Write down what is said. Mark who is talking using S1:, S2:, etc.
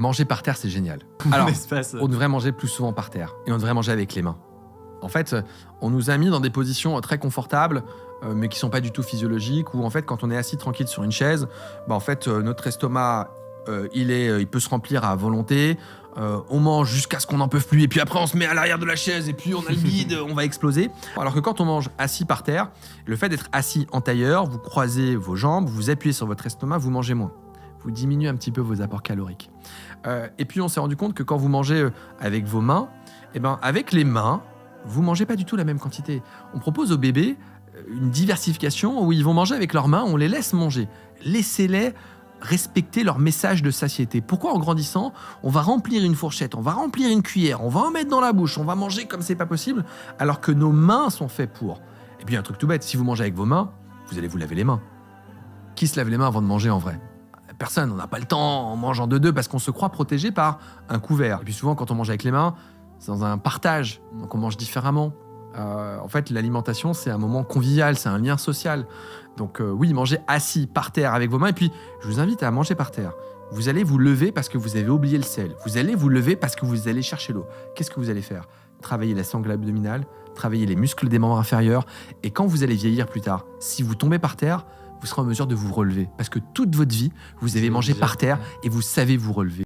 S1: Manger par terre, c'est génial. Alors,
S2: L'espace.
S1: on devrait manger plus souvent par terre et on devrait manger avec les mains. En fait, on nous a mis dans des positions très confortables, mais qui sont pas du tout physiologiques, où en fait, quand on est assis tranquille sur une chaise, en fait, notre estomac, il peut se remplir à volonté. On mange jusqu'à ce qu'on n'en peut plus, et puis après on se met à l'arrière de la chaise, et puis on a le vide, on va exploser. Alors que quand on mange assis par terre, le fait d'être assis en tailleur, vous croisez vos jambes, vous appuyez sur votre estomac, vous mangez moins. Vous diminuez un petit peu vos apports caloriques. Et puis on s'est rendu compte que quand vous mangez avec vos mains, avec les mains, vous mangez pas du tout la même quantité. On propose aux bébés une diversification où ils vont manger avec leurs mains, on les laisse manger. Laissez-les respecter leur message de satiété. Pourquoi en grandissant, on va remplir une fourchette, on va remplir une cuillère, on va en mettre dans la bouche, on va manger comme c'est pas possible, alors que nos mains sont faites pour. Et puis un truc tout bête, si vous mangez avec vos mains, vous allez vous laver les mains. Qui se lave les mains avant de manger en vrai ? Personne, on n'a pas le temps, on mange en deux parce qu'on se croit protégé par un couvert. Et puis souvent, quand on mange avec les mains, c'est dans un partage, donc on mange différemment. En fait, l'alimentation, c'est un moment convivial, c'est un lien social. Donc oui, mangez assis, par terre, avec vos mains. Et puis, je vous invite à manger par terre. Vous allez vous lever parce que vous avez oublié le sel. Vous allez vous lever parce que vous allez chercher l'eau. Qu'est-ce que vous allez faire ? Travailler la sangle abdominale, travailler les muscles des membres inférieurs. Et quand vous allez vieillir plus tard, si vous tombez par terre, vous serez en mesure de vous relever. Parce que toute votre vie, vous avez mangé par terre et vous savez vous relever.